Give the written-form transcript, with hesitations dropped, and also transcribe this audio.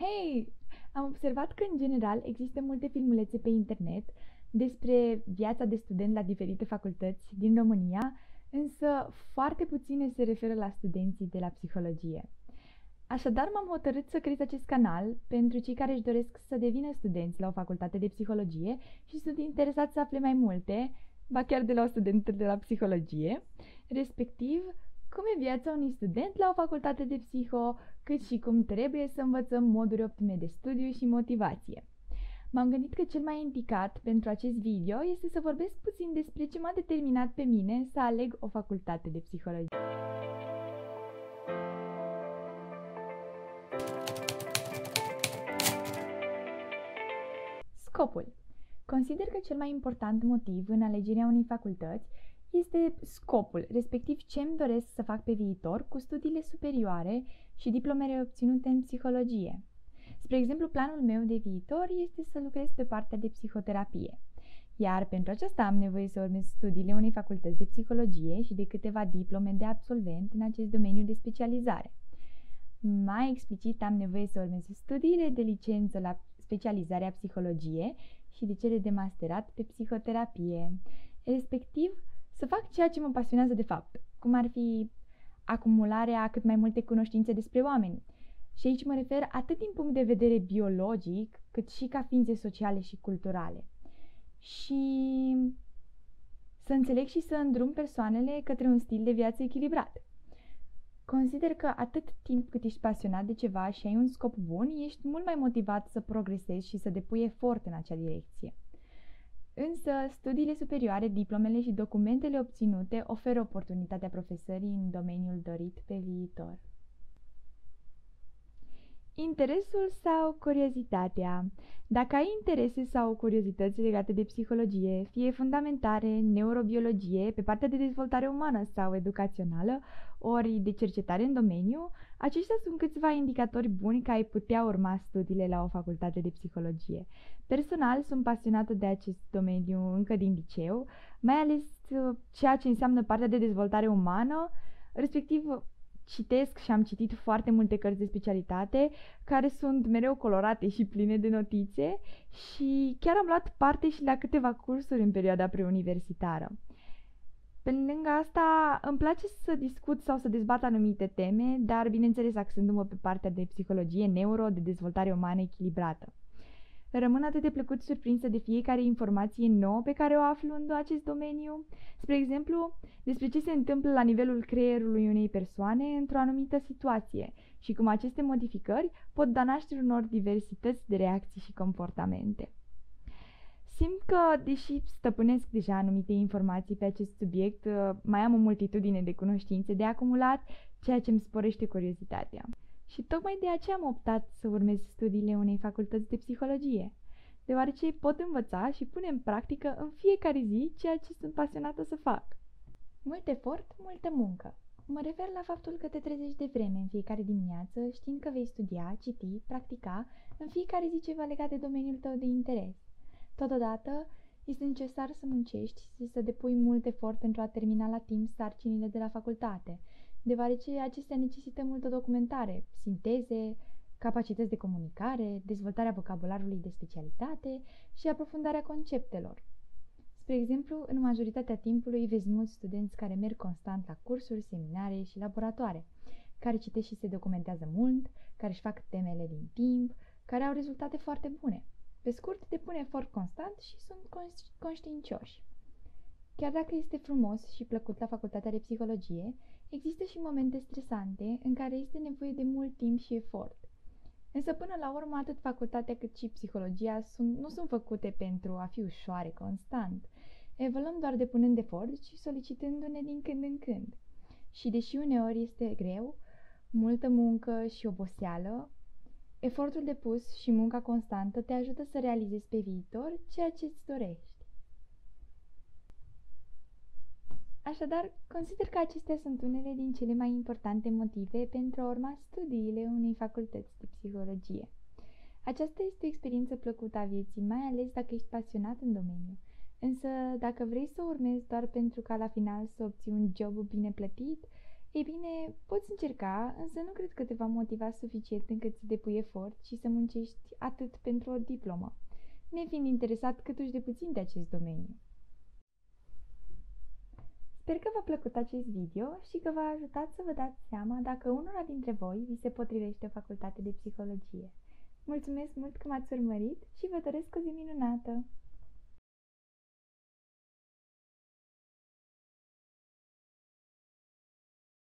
Hei, am observat că, în general, există multe filmulețe pe internet despre viața de student la diferite facultăți din România, însă foarte puține se referă la studenții de la psihologie. Așadar, m-am hotărât să creez acest canal pentru cei care își doresc să devină studenți la o facultate de psihologie și sunt interesați să afle mai multe, ba chiar de la o studentă de la psihologie, respectiv cum e viața unui student la o facultate de psiho, cât și cum trebuie să învățăm moduri optime de studiu și motivație. M-am gândit că cel mai indicat pentru acest video este să vorbesc puțin despre ce m-a determinat pe mine să aleg o facultate de psihologie. Scopul. Consider că cel mai important motiv în alegerea unei facultăți este scopul, respectiv ce îmi doresc să fac pe viitor cu studiile superioare și diplomele obținute în psihologie. Spre exemplu, planul meu de viitor este să lucrez pe partea de psihoterapie, iar pentru aceasta am nevoie să urmez studiile unei facultăți de psihologie și de câteva diplome de absolvent în acest domeniu de specializare. Mai explicit, am nevoie să urmez studiile de licență la specializarea psihologie și de cele de masterat pe psihoterapie, respectiv să fac ceea ce mă pasionează de fapt, cum ar fi acumularea cât mai multe cunoștințe despre oameni. Și aici mă refer atât din punct de vedere biologic, cât și ca ființe sociale și culturale. Și să înțeleg și să îndrum persoanele către un stil de viață echilibrat. Consider că atât timp cât ești pasionat de ceva și ai un scop bun, ești mult mai motivat să progresezi și să depui efort în acea direcție. Însă, studiile superioare, diplomele și documentele obținute oferă oportunitatea profesării în domeniul dorit pe viitor. Interesul sau curiozitatea? Dacă ai interese sau curiozități legate de psihologie, fie fundamentare, neurobiologie, pe partea de dezvoltare umană sau educațională, ori de cercetare în domeniu, aceștia sunt câțiva indicatori buni că ai putea urma studiile la o facultate de psihologie. Personal, sunt pasionată de acest domeniu încă din liceu, mai ales ceea ce înseamnă partea de dezvoltare umană, respectiv citesc și am citit foarte multe cărți de specialitate care sunt mereu colorate și pline de notițe și chiar am luat parte și la câteva cursuri în perioada preuniversitară. Pe lângă asta, îmi place să discut sau să dezbat anumite teme, dar bineînțeles axându-mă pe partea de psihologie, neuro, de dezvoltare umană echilibrată. Rămân atât de plăcut surprinsă de fiecare informație nouă pe care o aflu în acest domeniu. Spre exemplu, despre ce se întâmplă la nivelul creierului unei persoane într-o anumită situație și cum aceste modificări pot da naștere unor diversități de reacții și comportamente. Simt că, deși stăpânesc deja anumite informații pe acest subiect, mai am o multitudine de cunoștințe de acumulat, ceea ce îmi sporește curiozitatea. Și tocmai de aceea am optat să urmez studiile unei facultăți de psihologie, deoarece pot învăța și pune în practică în fiecare zi ceea ce sunt pasionată să fac. Mult efort, multă muncă. Mă refer la faptul că te trezești de vreme în fiecare dimineață, știind că vei studia, citi, practica în fiecare zi ceva legat de domeniul tău de interes. Totodată, este necesar să muncești și să depui mult efort pentru a termina la timp sarcinile de la facultate, deoarece acestea necesită multă documentare, sinteze, capacități de comunicare, dezvoltarea vocabularului de specialitate și aprofundarea conceptelor. Spre exemplu, în majoritatea timpului vezi mulți studenți care merg constant la cursuri, seminare și laboratoare, care citesc și se documentează mult, care își fac temele din timp, care au rezultate foarte bune. Pe scurt, depun efort constant și sunt conștiincioși. Chiar dacă este frumos și plăcut la facultatea de psihologie, există și momente stresante în care este nevoie de mult timp și efort. Însă până la urmă atât facultatea cât și psihologia nu sunt făcute pentru a fi ușoare constant. Evoluăm doar depunând efort și solicitându-ne din când în când. Și deși uneori este greu, multă muncă și oboseală, efortul depus și munca constantă te ajută să realizezi pe viitor ceea ce îți dorești. Așadar, consider că acestea sunt unele din cele mai importante motive pentru a urma studiile unei facultăți de psihologie. Aceasta este o experiență plăcută a vieții, mai ales dacă ești pasionat în domeniu. Însă, dacă vrei să urmezi doar pentru ca la final să obții un job bine plătit, Ei bine, poți încerca, însă nu cred că te va motiva suficient încât să depui efort și să muncești atât pentru o diplomă, nefiind interesat câtuși de puțin de acest domeniu. Sper că v-a plăcut acest video și că v-a ajutat să vă dați seama dacă unora dintre voi vi se potrivește facultatea de psihologie. Mulțumesc mult că m-ați urmărit și vă doresc o zi minunată!